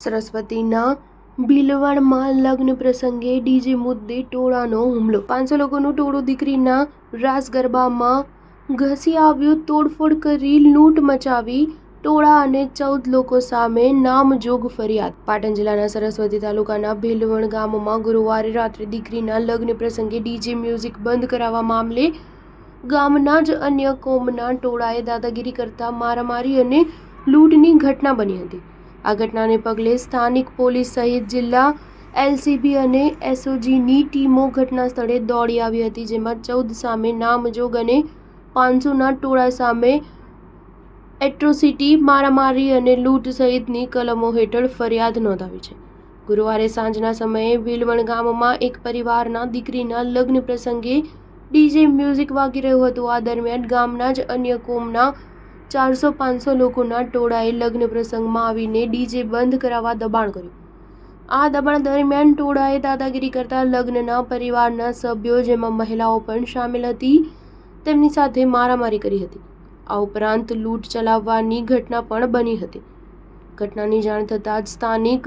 સરસ્વતીના ભીલવાડમાં લગ્ન પ્રસંગે ડીજે મુદ્દે ટોળાનો હુમલો. 500 લોકોનું ટોળું દીકરીના રાસ ગરબામાં ઘસી આવ્યું. તોડફોડ કરી લૂંટ મચાવી. ટોળા અને 14 લોકો સામે નામજોગ ફરિયાદ. પાટણ જિલ્લાના સરસ્વતી તાલુકાના ભીલવડ ગામમાં ગુરુવારે રાત્રે દીકરીના લગ્ન પ્રસંગે ડીજે મ્યુઝિક બંધ કરાવવા મામલે ગામના જ અન્ય કોમના ટોળાએ દાદાગીરી કરતા મારામારી અને લૂંટની ઘટના બની હતી. આ ઘટનાને પગલે સ્થાનિક પોલીસ સહિત જિલ્લા એલસીબી અને એસઓજીની ટીમો ઘટના સ્થળે દોડી આવી હતી, જેમાં 14 સામે નામજોગ અને 500ના ટોળા સામે એટ્રોસિટી, મારામારી અને લૂંટ સહિતની કલમો હેઠળ ફરિયાદ નોંધાવી છે. ગુરુવારે સાંજના સમયે ભીલવણ ગામમાં એક પરિવારના દીકરીના લગ્ન પ્રસંગે ડીજે મ્યુઝિક વાગી રહ્યું હતું. આ દરમિયાન ગામના જ અન્ય કોમના 400-500 લોકોના ટોળાએ લગ્ન પ્રસંગમાં આવીને ડીજે બંધ કરાવવા દબાણ કર્યું. આ દબાણ દરમિયાન ટોળાએ દાદાગીરી કરતા લગ્નના પરિવારના સભ્યો, જેમાં મહિલાઓ પણ સામેલ હતી, તેમની સાથે મારામારી કરી હતી. આ ઉપરાંત લૂંટ ચલાવવાની ઘટના પણ બની હતી. ઘટનાની જાણ થતાં જ સ્થાનિક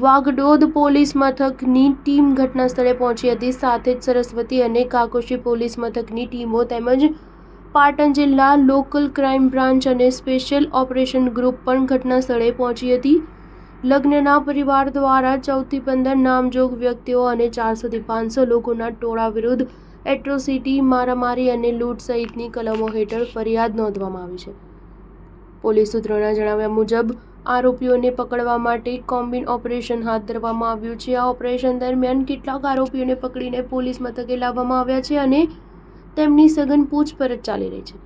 વાગડોદ પોલીસ મથકની ટીમ ઘટના સ્થળે પહોંચી હતી. સાથે જ સરસ્વતી અને કાકોશી પોલીસ મથકની ટીમો તેમજ પાટણ જિલ્લા લોકલ ક્રાઇમ બ્રાન્ચ અને સ્પેશિયલ ઓપરેશન ગ્રુપ પણ ઘટના સ્થળે પહોંચી હતી. લગ્નના પરિવાર દ્વારા 14 થી 15 નામજોગ વ્યક્તિઓ અને 400 થી 500 લોકોના ટોળા વિરુદ્ધ એટ્રોસિટી, મારામારી અને લૂંટ સહિતની કલમો હેઠળ ફરિયાદ નોંધવામાં આવી છે. પોલીસ સૂત્રોના જણાવ્યા મુજબ આરોપીઓને પકડવા માટે કોમ્બિન ઓપરેશન હાથ ધરવામાં આવ્યું છે. આ ઓપરેશન દરમિયાન કેટલાક આરોપીઓને પકડીને પોલીસ મથકે લાવવામાં આવ્યા છે અને તેમની સઘન પૂછપરછ ચાલી રહી છે.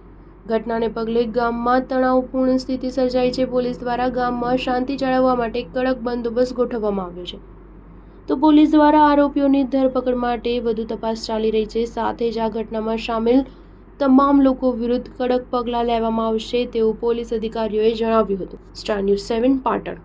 ઘટનાને પગલે ગામમાં તણાવપૂર્ણ સ્થિતિ સર્જાઈ છે. પોલીસ દ્વારા ગામમાં શાંતિ જાળવવા માટે કડક બંદોબસ્ત ગોઠવવામાં આવ્યો છે. તો પોલીસ દ્વારા આરોપીઓની ધરપકડ માટે વધુ તપાસ ચાલી રહી છે. સાથે જ આ ઘટનામાં સામેલ તમામ લોકો વિરુદ્ધ કડક પગલાં લેવામાં આવશે તેવું પોલીસ અધિકારીઓએ જણાવ્યું હતું. Star news 7 Patan.